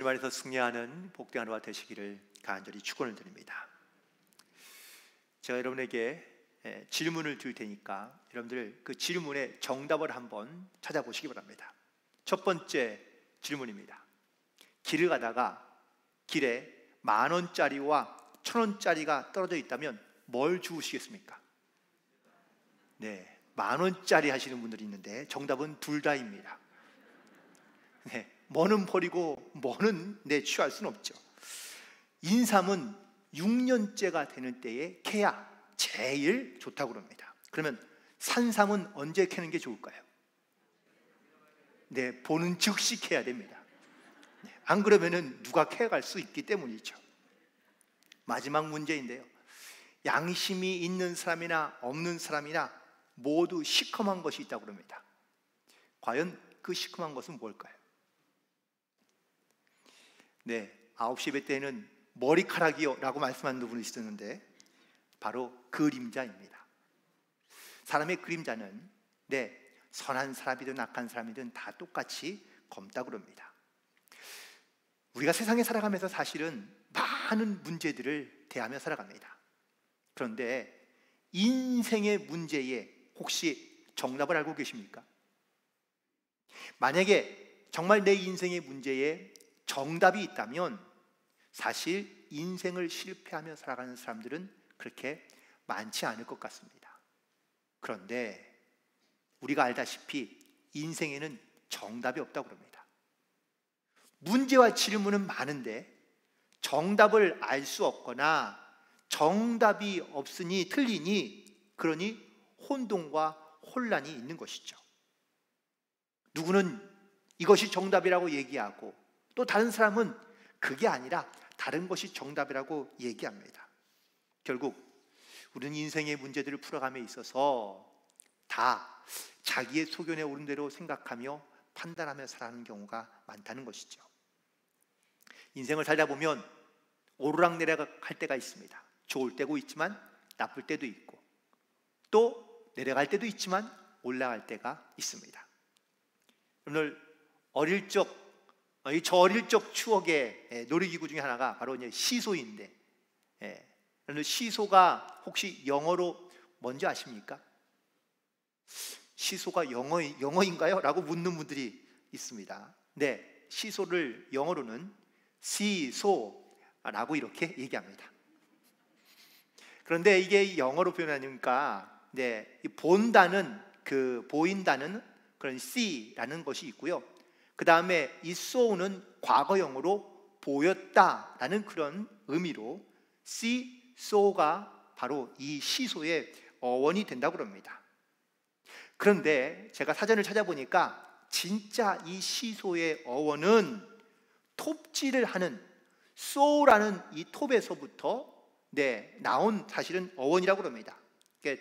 주님 안에서 승리하는 복된 하루가 되시기를 간절히 축원을 드립니다. 제가 여러분에게 질문을 드릴 테니까 여러분들 그 질문의 정답을 한번 찾아보시기 바랍니다. 첫 번째 질문입니다. 길을 가다가 길에 10,000원짜리와 1,000원짜리가 떨어져 있다면 뭘 주우시겠습니까? 네, 10,000원짜리 하시는 분들이 있는데 정답은 둘 다입니다. 네, 뭐는 버리고 뭐는 취할 수는 없죠. 인삼은 6년째가 되는 때에 캐야 제일 좋다고 그럽니다. 그러면 산삼은 언제 캐는 게 좋을까요? 네, 보는 즉시 캐야 됩니다. 네, 안 그러면은 누가 캐갈 수 있기 때문이죠. 마지막 문제인데요. 양심이 있는 사람이나 없는 사람이나 모두 시커먼 것이 있다고 그럽니다. 과연 그 시커먼 것은 뭘까요? 네, 9시 예배 때는 머리카락이요 라고 말씀하는 분이 있었는데 바로 그림자입니다. 사람의 그림자는 선한 사람이든 악한 사람이든 다 똑같이 검다고 그럽니다. 우리가 세상에 살아가면서 사실은 많은 문제들을 대하며 살아갑니다. 그런데 인생의 문제에 혹시 정답을 알고 계십니까? 만약에 정말 내 인생의 문제에 정답이 있다면 사실 인생을 실패하며 살아가는 사람들은 그렇게 많지 않을 것 같습니다. 그런데 우리가 알다시피 인생에는 정답이 없다고 합니다. 문제와 질문은 많은데 정답을 알 수 없거나 정답이 없으니 틀리니 그러니 혼돈과 혼란이 있는 것이죠. 누구는 이것이 정답이라고 얘기하고 또 다른 사람은 그게 아니라 다른 것이 정답이라고 얘기합니다. 결국 우리는 인생의 문제들을 풀어감에 있어서 다 자기의 소견에 오른 대로 생각하며 판단하며 살아가는 경우가 많다는 것이죠. 인생을 살다 보면 오르락내리락 할 때가 있습니다. 좋을 때도 있지만 나쁠 때도 있고 또 내려갈 때도 있지만 올라갈 때가 있습니다. 오늘 저 어릴 적 추억의 놀이기구 중에 하나가 바로 이제 시소인데, 시소가 혹시 영어로 뭔지 아십니까? 시소가 영어인가요? 라고 묻는 분들이 있습니다. 네, 시소를 영어로는 시소라고 이렇게 얘기합니다. 그런데 이게 영어로 표현하니까 본다는 보인다는 그런 see라는 것이 있고요. 그 다음에 이 so는 과거형으로 보였다라는 그런 의미로 see, saw가 바로 이 시소의 어원이 된다고 합니다. 그런데 제가 사전을 찾아보니까 진짜 이 시소의 어원은 톱질을 하는 saw라는 이 톱에서부터 나온 사실은 어원이라고 합니다.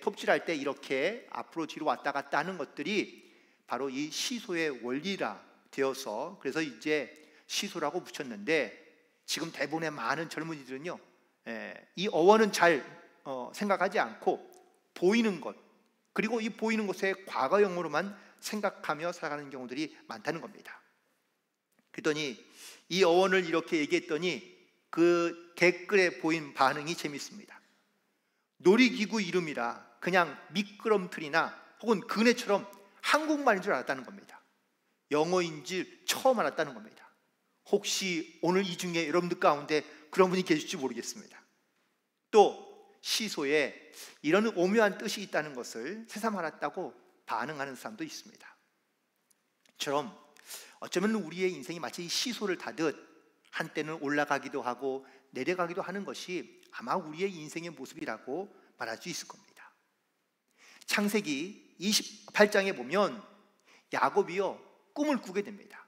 톱질할 때 이렇게 앞으로 뒤로 왔다 갔다 하는 것들이 바로 이 시소의 원리라 되어서 그래서 이제 시소라고 붙였는데 지금 대부분의 많은 젊은이들은요 이 어원은 잘 생각하지 않고 보이는 것 그리고 이 보이는 것의 과거형으로만 생각하며 살아가는 경우들이 많다는 겁니다. 그랬더니 이 어원을 이렇게 얘기했더니 그 댓글에 보인 반응이 재밌습니다. 놀이기구 이름이라 그냥 미끄럼틀이나 혹은 그네처럼 한국말인 줄 알았다는 겁니다. 영어인 줄 처음 알았다는 겁니다. 혹시 오늘 이 중에 여러분들 가운데 그런 분이 계실지 모르겠습니다. 또 시소에 이런 오묘한 뜻이 있다는 것을 새삼 알았다고 반응하는 사람도 있습니다. 처럼 어쩌면 우리의 인생이 마치 시소를 타듯 한때는 올라가기도 하고 내려가기도 하는 것이 아마 우리의 인생의 모습이라고 말할 수 있을 겁니다. 창세기 28장에 보면 야곱이요 꿈을 꾸게 됩니다.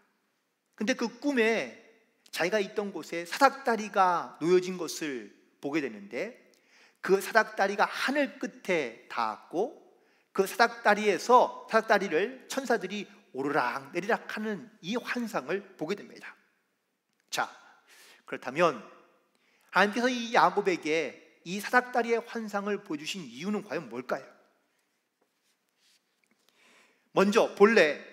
근데 그 꿈에 자기가 있던 곳에 사닥다리가 놓여진 것을 보게 되는데 그 사닥다리가 하늘 끝에 닿았고 그 사닥다리를 천사들이 오르락 내리락 하는 이 환상을 보게 됩니다. 자, 그렇다면 하나님께서 이 야곱에게 이 사닥다리의 환상을 보여주신 이유는 과연 뭘까요? 먼저 본래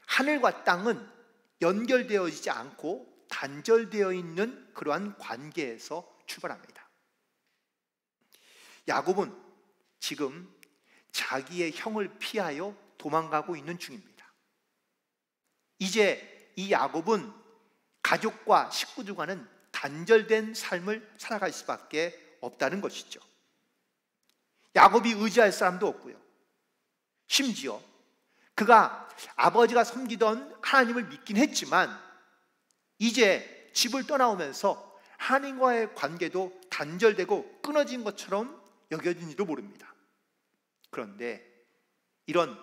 하늘과 땅은 연결되어지지 않고 단절되어 있는 그러한 관계에서 출발합니다. 야곱은 지금 자기의 형을 피하여 도망가고 있는 중입니다. 이제 이 야곱은 가족과 식구들과는 단절된 삶을 살아갈 수밖에 없다는 것이죠. 야곱이 의지할 사람도 없고요. 심지어 그가 아버지가 섬기던 하나님을 믿긴 했지만 이제 집을 떠나오면서 하나님과의 관계도 단절되고 끊어진 것처럼 여겨진지도 모릅니다. 그런데 이런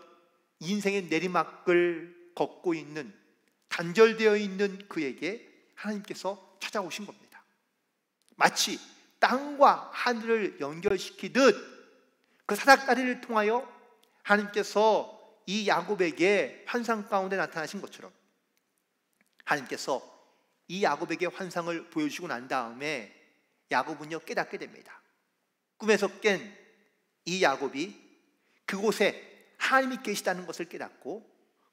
인생의 내리막을 걷고 있는, 단절되어 있는 그에게 하나님께서 찾아오신 겁니다. 마치 땅과 하늘을 연결시키듯 그 사닥다리를 통하여 하나님께서 이 야곱에게 환상 가운데 나타나신 것처럼 하나님께서 이 야곱에게 환상을 보여주시고 난 다음에 야곱은요 깨닫게 됩니다. 꿈에서 깬 이 야곱이 그곳에 하나님이 계시다는 것을 깨닫고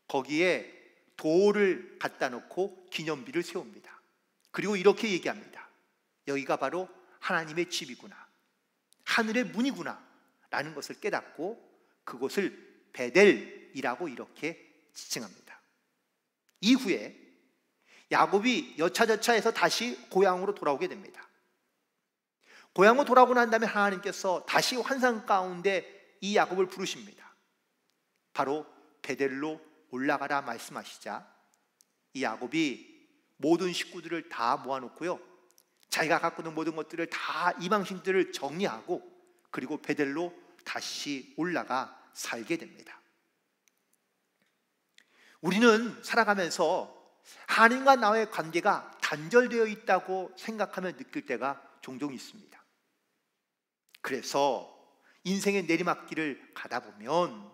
거기에 돌을 갖다 놓고 기념비를 세웁니다. 그리고 이렇게 얘기합니다. 여기가 바로 하나님의 집이구나, 하늘의 문이구나 라는 것을 깨닫고 그곳을 베델이라고 이렇게 지칭합니다. 이후에 야곱이 여차저차해서 다시 고향으로 돌아오게 됩니다. 고향으로 돌아오고 난 다음에 하나님께서 다시 환상 가운데 이 야곱을 부르십니다. 바로 베델로 올라가라 말씀하시자 이 야곱이 모든 식구들을 다 모아놓고요, 자기가 갖고 있는 모든 것들을 다 이방신들을 정리하고 그리고 베델로 다시 올라가 살게 됩니다. 우리는 살아가면서 하나님과 나의 관계가 단절되어 있다고 생각하며 느낄 때가 종종 있습니다. 그래서 인생의 내리막길을 가다 보면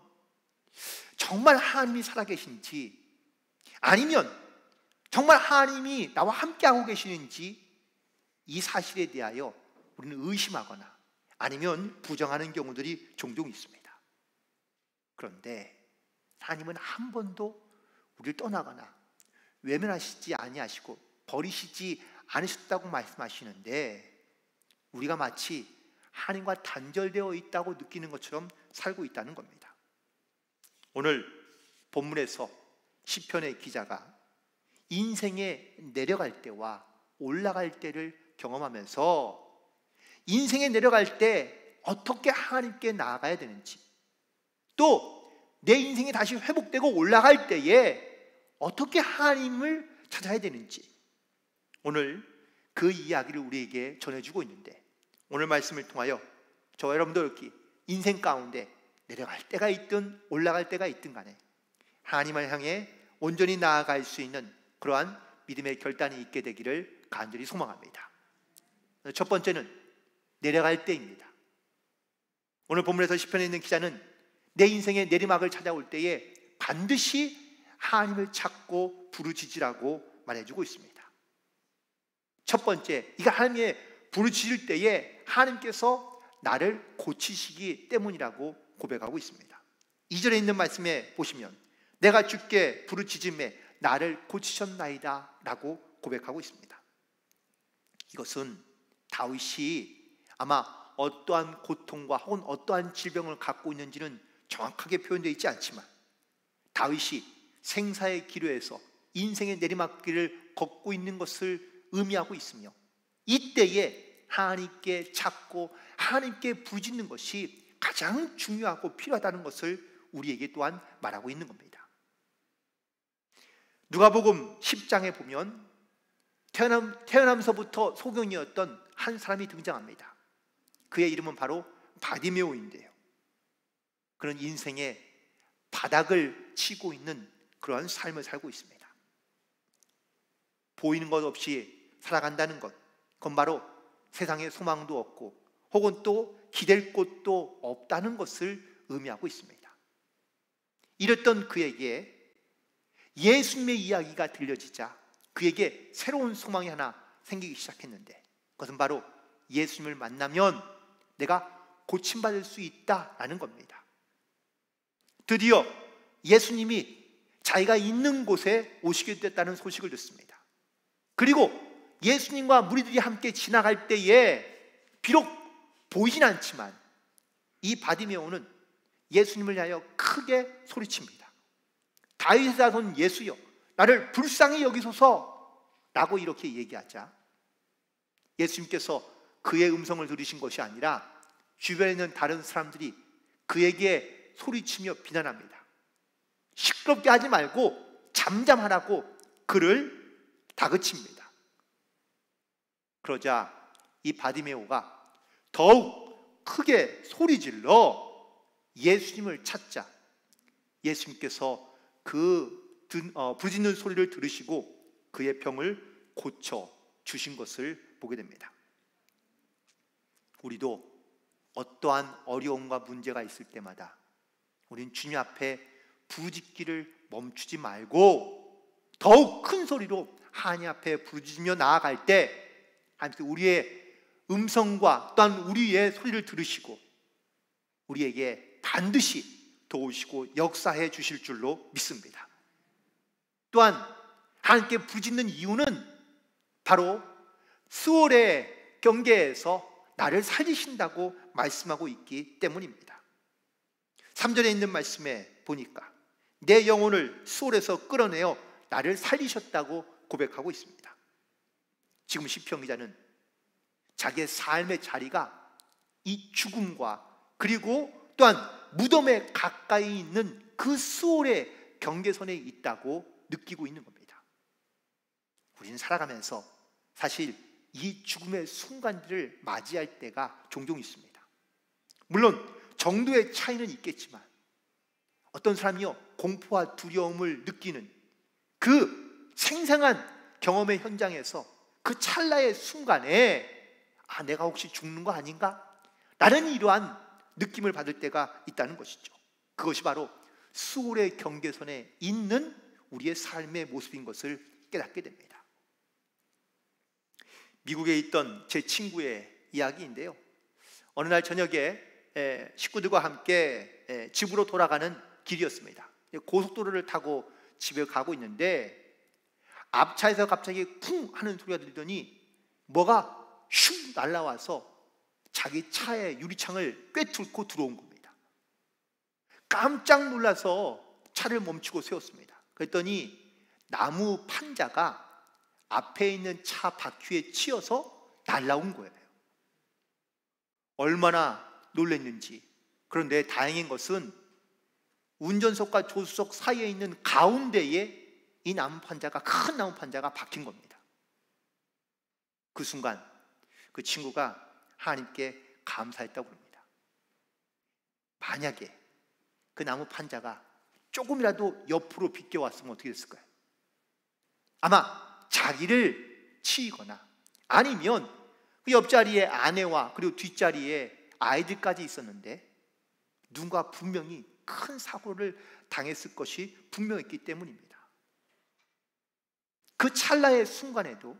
정말 하나님이 살아계신지 아니면 정말 하나님이 나와 함께하고 계시는지 이 사실에 대하여 우리는 의심하거나 아니면 부정하는 경우들이 종종 있습니다. 그런데 하나님은 한 번도 우리를 떠나거나 외면하시지 아니하시고 버리시지 않으셨다고 말씀하시는데 우리가 마치 하나님과 단절되어 있다고 느끼는 것처럼 살고 있다는 겁니다. 오늘 본문에서 시편의 기자가 인생에 내려갈 때와 올라갈 때를 경험하면서 인생에 내려갈 때 어떻게 하나님께 나아가야 되는지, 또 내 인생이 다시 회복되고 올라갈 때에 어떻게 하나님을 찾아야 되는지 오늘 그 이야기를 우리에게 전해주고 있는데, 오늘 말씀을 통하여 저와 여러분도 이렇게 인생 가운데 내려갈 때가 있든 올라갈 때가 있든 간에 하나님을 향해 온전히 나아갈 수 있는 그러한 믿음의 결단이 있게 되기를 간절히 소망합니다. 첫 번째는 내려갈 때입니다. 오늘 본문에서 시편에 있는 기자는 내 인생의 내리막을 찾아올 때에 반드시 하나님을 찾고 부르짖으라고 말해주고 있습니다. 첫 번째, 이가 하나님의 부르짖을 때에 하나님께서 나를 고치시기 때문이라고 고백하고 있습니다. 2절에 있는 말씀에 보시면 내가 주께 부르짖음에 나를 고치셨나이다 라고 고백하고 있습니다. 이것은 다윗이 아마 어떠한 고통과 혹은 어떠한 질병을 갖고 있는지는 정확하게 표현되어 있지 않지만 다윗이 생사의 기로에서 인생의 내리막길을 걷고 있는 것을 의미하고 있으며 이때에 하나님께 찾고 하나님께 부르짖는 것이 가장 중요하고 필요하다는 것을 우리에게 또한 말하고 있는 겁니다. 누가복음 10장에 보면 태어나면서부터 소경이었던 한 사람이 등장합니다. 그의 이름은 바로 바디메오인데요, 그런 인생의 바닥을 치고 있는 그러한 삶을 살고 있습니다. 보이는 것 없이 살아간다는 것, 그건 바로 세상에 소망도 없고 혹은 또 기댈 곳도 없다는 것을 의미하고 있습니다. 이랬던 그에게 예수님의 이야기가 들려지자 그에게 새로운 소망이 하나 생기기 시작했는데 그것은 바로 예수님을 만나면 내가 고침받을 수 있다라는 겁니다. 드디어 예수님이 자기가 있는 곳에 오시게 됐다는 소식을 듣습니다. 그리고 예수님과 무리들이 함께 지나갈 때에 비록 보이진 않지만 이 바디메오는 예수님을 위하여 크게 소리칩니다. 다윗의 자손 예수여, 나를 불쌍히 여기소서 라고 이렇게 얘기하자 예수님께서 그의 음성을 들으신 것이 아니라 주변에 있는 다른 사람들이 그에게 소리치며 비난합니다. 시끄럽게 하지 말고 잠잠하라고 그를 다그칩니다. 그러자 이 바디메오가 더욱 크게 소리질러 예수님을 찾자 예수님께서 그 부르짖는 소리를 들으시고 그의 병을 고쳐 주신 것을 보게 됩니다. 우리도 어떠한 어려움과 문제가 있을 때마다 우린 주님 앞에 부르짖기를 멈추지 말고 더욱 큰 소리로 하나님 앞에 부르짖으며 나아갈 때 하나님께서 우리의 음성과 또한 우리의 소리를 들으시고 우리에게 반드시 도우시고 역사해 주실 줄로 믿습니다. 또한 하나님께 부르짖는 이유는 바로 수월의 경계에서 나를 살리신다고 말씀하고 있기 때문입니다. 3절에 있는 말씀에 보니까 내 영혼을 수월에서 끌어내어 나를 살리셨다고 고백하고 있습니다. 지금 시편 기자는 자기의 삶의 자리가 이 죽음과 그리고 또한 무덤에 가까이 있는 그 수월의 경계선에 있다고 느끼고 있는 겁니다. 우리는 살아가면서 사실 이 죽음의 순간들을 맞이할 때가 종종 있습니다. 물론 정도의 차이는 있겠지만 어떤 사람이요 공포와 두려움을 느끼는 그 생생한 경험의 현장에서 그 찰나의 순간에 내가 혹시 죽는 거 아닌가? 라는 이러한 느낌을 받을 때가 있다는 것이죠. 그것이 바로 수월의 경계선에 있는 우리의 삶의 모습인 것을 깨닫게 됩니다. 미국에 있던 제 친구의 이야기인데요, 어느 날 저녁에 식구들과 함께 집으로 돌아가는 길이었습니다. 고속도로를 타고 집에 가고 있는데 앞차에서 갑자기 쿵 하는 소리가 들리더니 뭐가 슉 날아와서 자기 차의 유리창을 꿰뚫고 들어온 겁니다. 깜짝 놀라서 차를 멈추고 세웠습니다. 그랬더니 나무 판자가 앞에 있는 차 바퀴에 치여서 날아온 거예요. 얼마나 놀랐는지. 그런데 다행인 것은 운전석과 조수석 사이에 있는 가운데에 이 나무 판자가, 큰 나무 판자가 박힌 겁니다. 그 순간 그 친구가 하나님께 감사했다고 합니다. 만약에 그 나무 판자가 조금이라도 옆으로 비껴왔으면 어떻게 됐을까요? 아마 자기를 치거나 아니면 그 옆자리에 아내와 그리고 뒷자리에 아이들까지 있었는데 누군가 분명히 큰 사고를 당했을 것이 분명했기 때문입니다. 그 찰나의 순간에도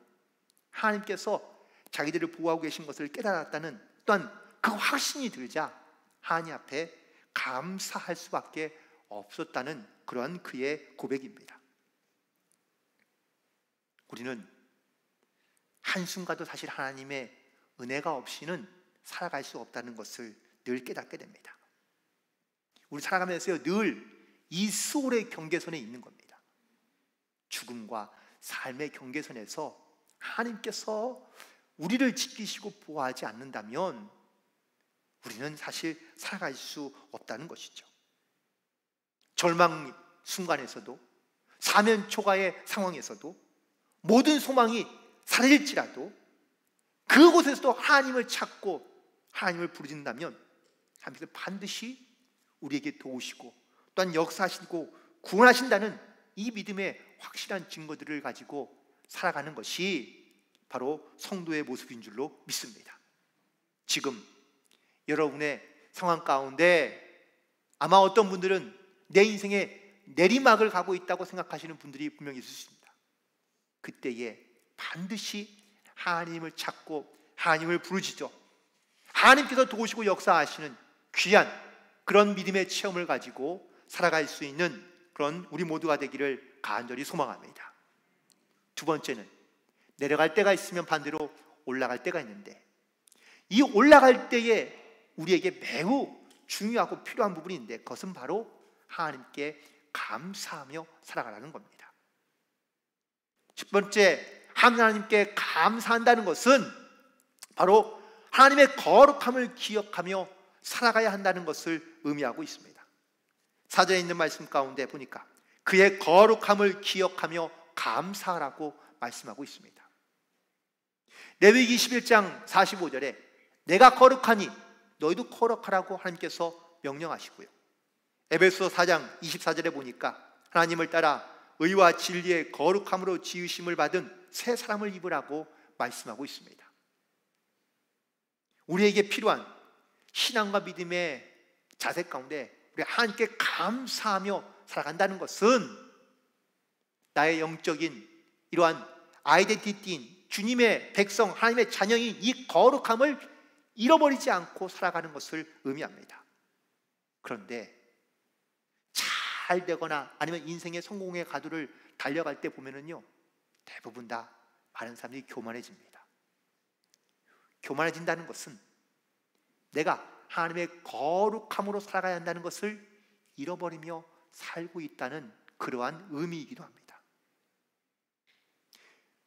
하나님께서 자기들을 보호하고 계신 것을 깨달았다는 또한 그 확신이 들자 하나님 앞에 감사할 수밖에 없었다는 그러한 그의 고백입니다. 우리는 한순간도 사실 하나님의 은혜가 없이는 살아갈 수 없다는 것을 늘 깨닫게 됩니다. 우리 살아가면서 늘 이 수월의 경계선에 있는 겁니다. 죽음과 삶의 경계선에서 하나님께서 우리를 지키시고 보호하지 않는다면 우리는 사실 살아갈 수 없다는 것이죠. 절망 순간에서도, 사면 초가의 상황에서도, 모든 소망이 사라질지라도 그곳에서도 하나님을 찾고 하나님을 부르짖는다면 하나님께서 반드시 우리에게 도우시고 또한 역사하시고 구원하신다는 이 믿음의 확실한 증거들을 가지고 살아가는 것이 바로 성도의 모습인 줄로 믿습니다. 지금 여러분의 상황 가운데 아마 어떤 분들은 내 인생에 내리막을 가고 있다고 생각하시는 분들이 분명히 있을 수 있습니다. 그때에 반드시 하나님을 찾고 하나님을 부르짖어 하나님께서 도우시고 역사하시는 귀한 그런 믿음의 체험을 가지고 살아갈 수 있는 그런 우리 모두가 되기를 간절히 소망합니다. 두 번째는 내려갈 때가 있으면 반대로 올라갈 때가 있는데, 이 올라갈 때에 우리에게 매우 중요하고 필요한 부분인데, 그것은 바로 하나님께 감사하며 살아가라는 겁니다. 첫 번째, 하나님께 감사한다는 것은 바로 하나님의 거룩함을 기억하며 살아가야 한다는 것을 의미하고 있습니다. 사전에 있는 말씀 가운데 보니까 그의 거룩함을 기억하며 감사하라고 말씀하고 있습니다. 레위기 21장 45절에 내가 거룩하니 너희도 거룩하라고 하나님께서 명령하시고요, 에베소 4장 24절에 보니까 하나님을 따라 의와 진리의 거룩함으로 지으심을 받은 새 사람을 입으라고 말씀하고 있습니다. 우리에게 필요한 신앙과 믿음의 자세 가운데 우리 하나님께 감사하며 살아간다는 것은 나의 영적인 이러한 아이덴티티인 주님의 백성, 하나님의 자녀인 이 거룩함을 잃어버리지 않고 살아가는 것을 의미합니다. 그런데 잘 되거나 아니면 인생의 성공의 가도를 달려갈 때 보면은요, 대부분 다 많은 사람들이 교만해집니다. 교만해진다는 것은 내가 하나님의 거룩함으로 살아가야 한다는 것을 잃어버리며 살고 있다는 그러한 의미이기도 합니다.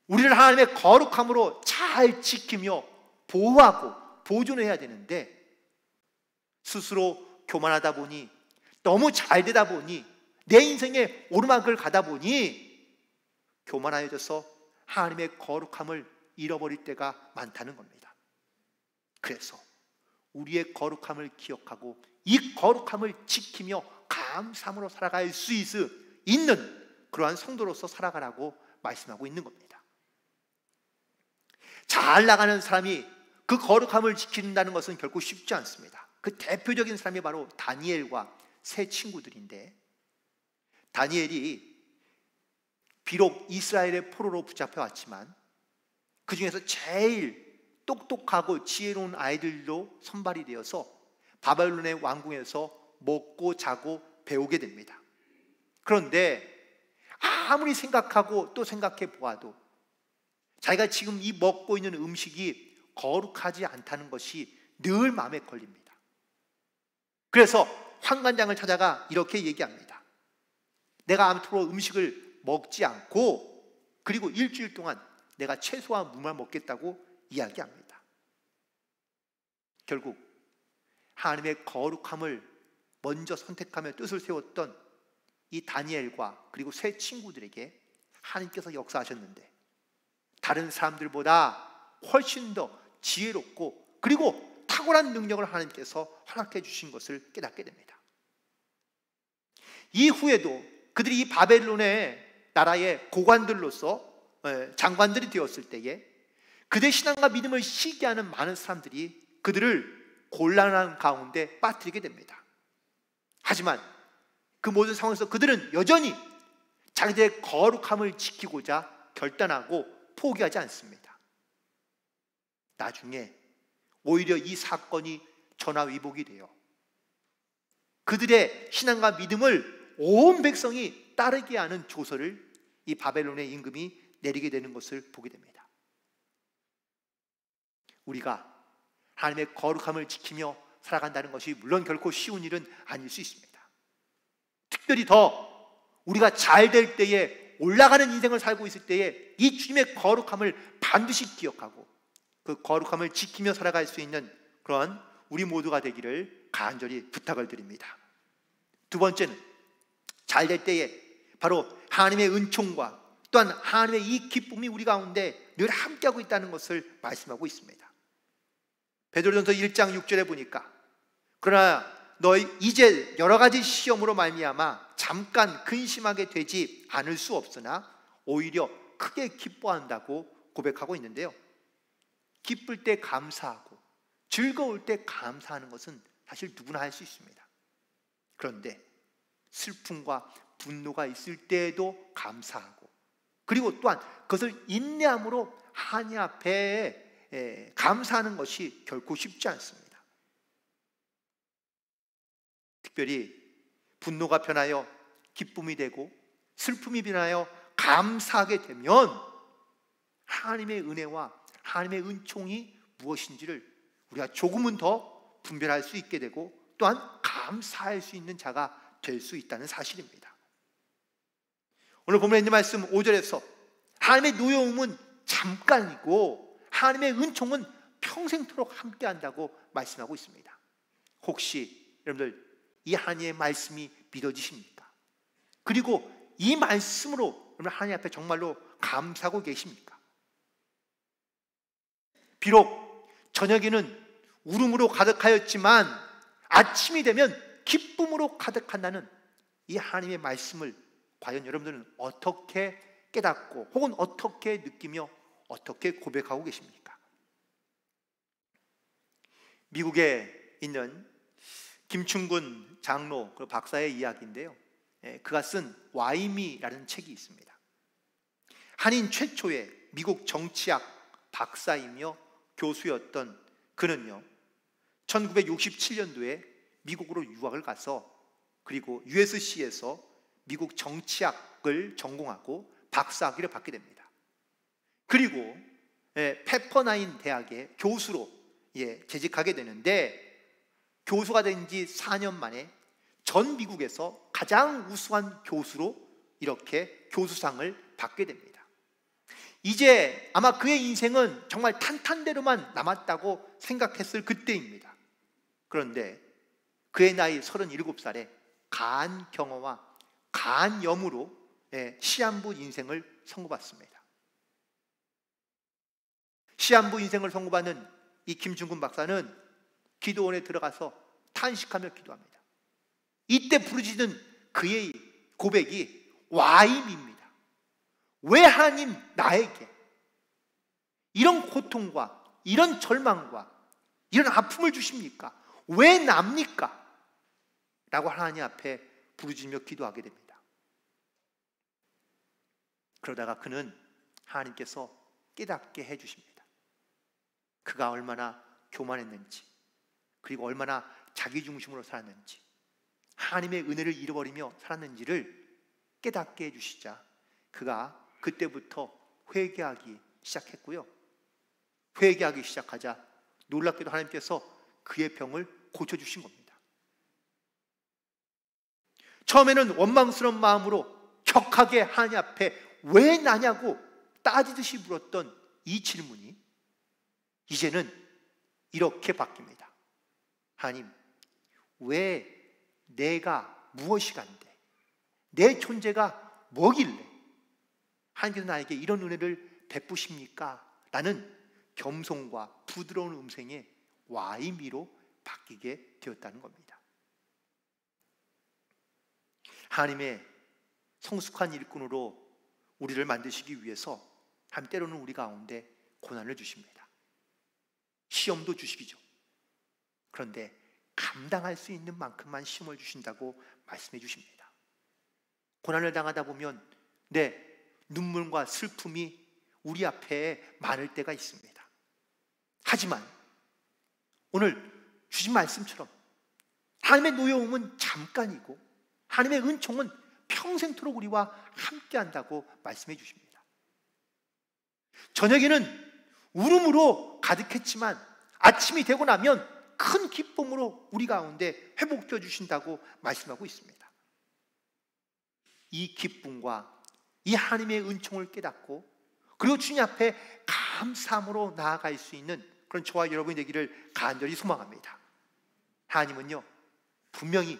우리를 하나님의 거룩함으로 잘 지키며 보호하고 보존해야 되는데, 스스로 교만하다 보니, 너무 잘 되다 보니, 내 인생에 오르막을 가다 보니 교만하여져서 하나님의 거룩함을 잃어버릴 때가 많다는 겁니다. 그래서 우리의 거룩함을 기억하고 이 거룩함을 지키며 감사함으로 살아갈 수 있는 그러한 성도로서 살아가라고 말씀하고 있는 겁니다. 잘 나가는 사람이 그 거룩함을 지킨다는 것은 결코 쉽지 않습니다. 그 대표적인 사람이 바로 다니엘과 세 친구들인데, 다니엘이 비록 이스라엘의 포로로 붙잡혀 왔지만 그 중에서 제일 똑똑하고 지혜로운 아이들로 선발이 되어서 바벨론의 왕궁에서 먹고 자고 배우게 됩니다. 그런데 아무리 생각하고 또 생각해 보아도 자기가 지금 이 먹고 있는 음식이 거룩하지 않다는 것이 늘 마음에 걸립니다. 그래서 환관장을 찾아가 이렇게 얘기합니다. 내가 앞으로 음식을 먹지 않고 그리고 일주일 동안 내가 채소와 무만 먹겠다고 이야기합니다. 결국 하나님의 거룩함을 먼저 선택하며 뜻을 세웠던 이 다니엘과 그리고 세 친구들에게 하나님께서 역사하셨는데, 다른 사람들보다 훨씬 더 지혜롭고 그리고 탁월한 능력을 하나님께서 허락해 주신 것을 깨닫게 됩니다. 이후에도 그들이 이 바벨론의 나라의 고관들로서 장관들이 되었을 때에 그들의 신앙과 믿음을 시기하는 많은 사람들이 그들을 곤란한 가운데 빠뜨리게 됩니다. 하지만 그 모든 상황에서 그들은 여전히 자기들의 거룩함을 지키고자 결단하고 포기하지 않습니다. 나중에 오히려 이 사건이 전화위복이 돼요. 그들의 신앙과 믿음을 온 백성이 따르게 하는 조서를 이 바벨론의 임금이 내리게 되는 것을 보게 됩니다. 우리가 하나님의 거룩함을 지키며 살아간다는 것이 물론 결코 쉬운 일은 아닐 수 있습니다. 특별히 더 우리가 잘 될 때에, 올라가는 인생을 살고 있을 때에 이 주님의 거룩함을 반드시 기억하고 그 거룩함을 지키며 살아갈 수 있는 그런 우리 모두가 되기를 간절히 부탁을 드립니다. 두 번째는 잘 될 때에 바로 하나님의 은총과 또한 하나님의 이 기쁨이 우리 가운데 늘 함께하고 있다는 것을 말씀하고 있습니다. 베드로전서 1장 6절에 보니까 그러나 너희 이제 여러 가지 시험으로 말미암아 잠깐 근심하게 되지 않을 수 없으나 오히려 크게 기뻐한다고 고백하고 있는데요, 기쁠 때 감사하고 즐거울 때 감사하는 것은 사실 누구나 할 수 있습니다. 그런데 슬픔과 분노가 있을 때에도 감사하고 그리고 또한 그것을 인내함으로 하나님 앞에 감사하는 것이 결코 쉽지 않습니다. 특별히 분노가 변하여 기쁨이 되고 슬픔이 변하여 감사하게 되면 하나님의 은혜와 하나님의 은총이 무엇인지를 우리가 조금은 더 분별할 수 있게 되고 또한 감사할 수 있는 자가 될 수 있다는 사실입니다. 오늘 본문에 있는 말씀 5절에서 하나님의 노여움은 잠깐이고 하나님의 은총은 평생토록 함께한다고 말씀하고 있습니다. 혹시 여러분들 이 하나님의 말씀이 믿어지십니까? 그리고 이 말씀으로 여러분 하나님 앞에 정말로 감사하고 계십니까? 비록 저녁에는 울음으로 가득하였지만 아침이 되면 기쁨으로 가득한다는 이 하나님의 말씀을 과연 여러분들은 어떻게 깨닫고 혹은 어떻게 느끼며 어떻게 고백하고 계십니까? 미국에 있는 김충근 장로 그 박사의 이야기인데요, 그가 쓴 와이미라는 책이 있습니다. 한인 최초의 미국 정치학 박사이며 교수였던 그는요 1967년도에 미국으로 유학을 가서 그리고 USC에서 미국 정치학을 전공하고 박사학위를 받게 됩니다. 그리고 페퍼나인 대학의 교수로 재직하게 되는데 교수가 된 지 4년 만에 전 미국에서 가장 우수한 교수로 이렇게 교수상을 받게 됩니다. 이제 아마 그의 인생은 정말 탄탄대로만 남았다고 생각했을 그때입니다. 그런데 그의 나이 37살에 간경화와 간염으로 시한부 인생을 선고받습니다. 시한부 인생을 선고받는 이 김충근 박사는 기도원에 들어가서 탄식하며 기도합니다. 이때 부르짖은 그의 고백이 와임입니다. 왜 하나님 나에게 이런 고통과 이런 절망과 이런 아픔을 주십니까? 왜 납니까? 라고 하나님 앞에 부르짖으며 기도하게 됩니다. 그러다가 그는 하나님께서 깨닫게 해주십니다. 그가 얼마나 교만했는지 그리고 얼마나 자기중심으로 살았는지 하나님의 은혜를 잃어버리며 살았는지를 깨닫게 해주시자 그가 그때부터 회개하기 시작했고요, 회개하기 시작하자 놀랍게도 하나님께서 그의 병을 고쳐주신 겁니다. 처음에는 원망스러운 마음으로 격하게 하나님 앞에 왜 나냐고 따지듯이 물었던 이 질문이 이제는 이렇게 바뀝니다. 하나님, 왜 내가 무엇이간데 내 존재가 뭐길래 하나님께서 나에게 이런 은혜를 베푸십니까? 라는 겸손과 부드러운 음성의 와이미로 바뀌게 되었다는 겁니다. 하나님의 성숙한 일꾼으로 우리를 만드시기 위해서 하나님 때로는 우리 가운데 고난을 주십니다. 시험도 주시기죠. 그런데 감당할 수 있는 만큼만 시험을 주신다고 말씀해 주십니다. 고난을 당하다 보면 눈물과 슬픔이 우리 앞에 많을 때가 있습니다. 하지만 오늘 주신 말씀처럼 하나님의 노여움은 잠깐이고 하나님의 은총은 평생토록 우리와 함께한다고 말씀해 주십니다. 저녁에는 울음으로 가득했지만 아침이 되고 나면 큰 기쁨으로 우리 가운데 회복되어 주신다고 말씀하고 있습니다. 이 기쁨과 이 하나님의 은총을 깨닫고 그리고 주님 앞에 감사함으로 나아갈 수 있는 그런 저와 여러분이 되기를 간절히 소망합니다. 하나님은요 분명히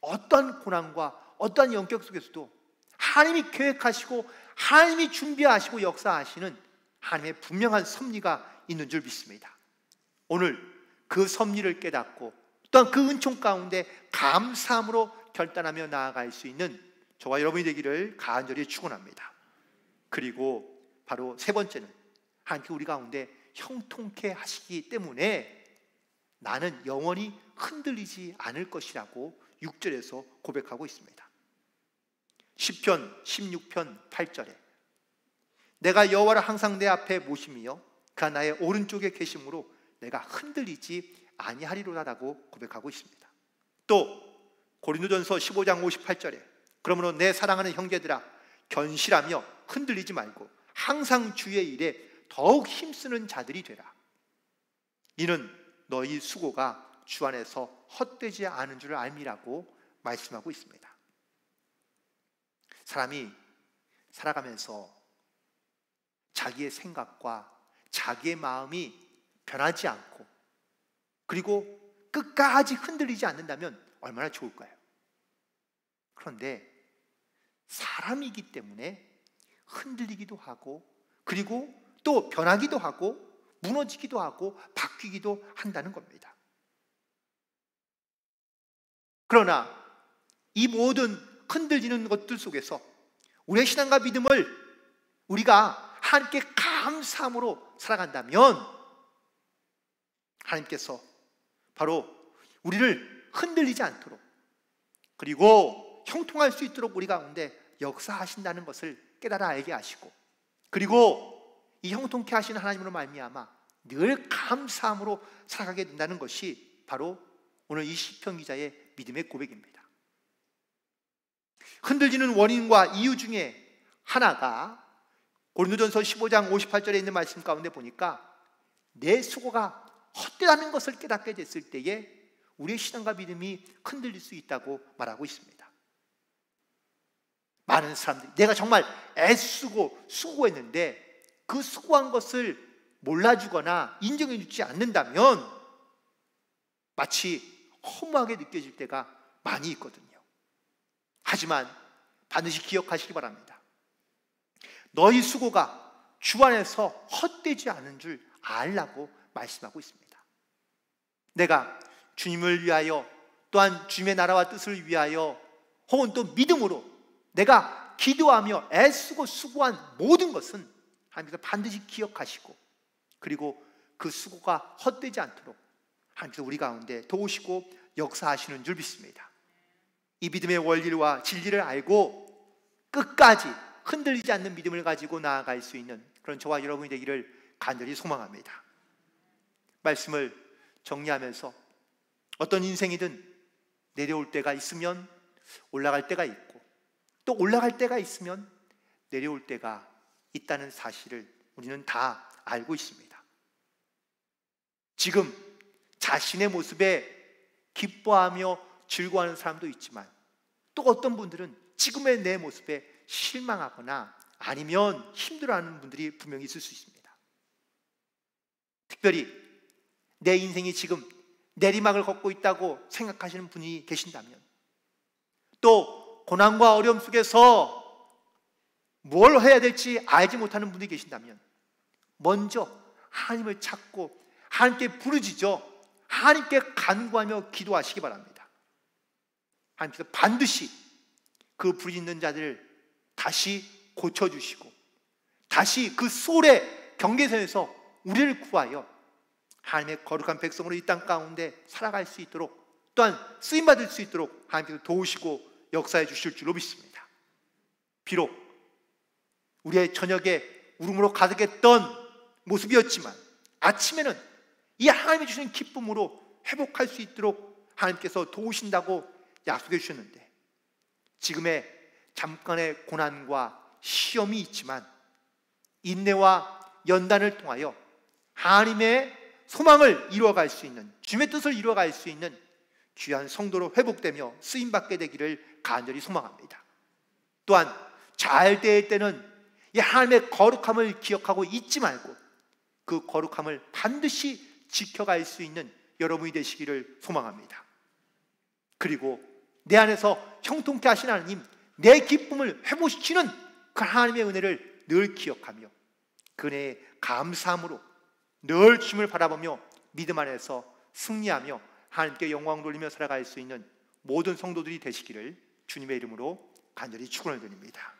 어떤 고난과 어떤 영역 속에서도 하나님이 계획하시고 하나님이 준비하시고 역사하시는 하나님의 분명한 섭리가 있는 줄 믿습니다. 오늘 그 섭리를 깨닫고 또한 그 은총 가운데 감사함으로 결단하며 나아갈 수 있는 저와 여러분이 되기를 간절히 축원합니다. 그리고 바로 세 번째는 하나님께 우리 가운데 형통케 하시기 때문에 나는 영원히 흔들리지 않을 것이라고 6절에서 고백하고 있습니다. 시편 16편 8절에 내가 여호와를 항상 내 앞에 모심이여 그가 나의 오른쪽에 계심으로 내가 흔들리지 아니하리로다라고 고백하고 있습니다. 또 고린도전서 15장 58절에 그러므로 내 사랑하는 형제들아 견실하며 흔들리지 말고 항상 주의 일에 더욱 힘쓰는 자들이 되라. 이는 너희 수고가 주 안에서 헛되지 않은 줄 알미라고 말씀하고 있습니다. 사람이 살아가면서 자기의 생각과 자기의 마음이 변하지 않고 그리고 끝까지 흔들리지 않는다면 얼마나 좋을까요? 그런데 사람이기 때문에 흔들리기도 하고 그리고 또 변하기도 하고 무너지기도 하고 바뀌기도 한다는 겁니다. 그러나 이 모든 흔들리는 것들 속에서 우리의 신앙과 믿음을 우리가 하나님께 감사함으로 살아간다면 하나님께서 바로 우리를 흔들리지 않도록 그리고 형통할 수 있도록 우리 가운데 역사하신다는 것을 깨달아 알게 하시고 그리고 이 형통케 하시는 하나님으로 말미암아 늘 감사함으로 살아가게 된다는 것이 바로 오늘 이 시편 기자의 믿음의 고백입니다. 흔들리는 원인과 이유 중에 하나가 고린도전서 15장 58절에 있는 말씀 가운데 보니까 내 수고가 헛되다는 것을 깨닫게 됐을 때에 우리의 신앙과 믿음이 흔들릴 수 있다고 말하고 있습니다. 많은 사람들이 내가 정말 애쓰고 수고했는데 그 수고한 것을 몰라주거나 인정해 주지 않는다면 마치 허무하게 느껴질 때가 많이 있거든요. 하지만 반드시 기억하시기 바랍니다. 너희 수고가 주 안에서 헛되지 않은 줄 알라고 말씀하고 있습니다. 내가 주님을 위하여 또한 주님의 나라와 뜻을 위하여 혹은 또 믿음으로 내가 기도하며 애쓰고 수고한 모든 것은 하나님께서 반드시 기억하시고 그리고 그 수고가 헛되지 않도록 하나님께서 우리 가운데 도우시고 역사하시는 줄 믿습니다. 이 믿음의 원리와 진리를 알고 끝까지 흔들리지 않는 믿음을 가지고 나아갈 수 있는 그런 저와 여러분이 되기를 간절히 소망합니다. 말씀을 정리하면서 어떤 인생이든 내려올 때가 있으면 올라갈 때가 있고 또 올라갈 때가 있으면 내려올 때가 있다는 사실을 우리는 다 알고 있습니다. 지금 자신의 모습에 기뻐하며 즐거워하는 사람도 있지만 또 어떤 분들은 지금의 내 모습에 실망하거나 아니면 힘들어하는 분들이 분명히 있을 수 있습니다. 특별히 내 인생이 지금 내리막을 걷고 있다고 생각하시는 분이 계신다면 또 고난과 어려움 속에서 뭘 해야 될지 알지 못하는 분이 계신다면 먼저 하나님을 찾고 하나님께 부르짖어 하나님께 간구하며 기도하시기 바랍니다. 하나님께서 반드시 그 부르짖는 자들을 다시 고쳐주시고 다시 그 소울의 경계선에서 우리를 구하여 하나님의 거룩한 백성으로 이 땅 가운데 살아갈 수 있도록 또한 쓰임받을 수 있도록 하나님께서 도우시고 역사해 주실 줄로 믿습니다. 비록 우리의 저녁에 울음으로 가득했던 모습이었지만 아침에는 이 하나님이 주시는 기쁨으로 회복할 수 있도록 하나님께서 도우신다고 약속해 주셨는데 지금의 잠깐의 고난과 시험이 있지만 인내와 연단을 통하여 하나님의 소망을 이루어갈 수 있는 주님의 뜻을 이루어갈 수 있는 귀한 성도로 회복되며 쓰임받게 되기를 간절히 소망합니다. 또한 잘 될 때는 이 하나님의 거룩함을 기억하고 잊지 말고 그 거룩함을 반드시 지켜갈 수 있는 여러분이 되시기를 소망합니다. 그리고 내 안에서 형통케 하신 하나님, 내 기쁨을 회복시키는 그 하나님의 은혜를 늘 기억하며 그 은혜에 감사함으로 늘 주님을 바라보며 믿음 안에서 승리하며 하나님께 영광 돌리며 살아갈 수 있는 모든 성도들이 되시기를 주님의 이름으로 간절히 축원을 드립니다.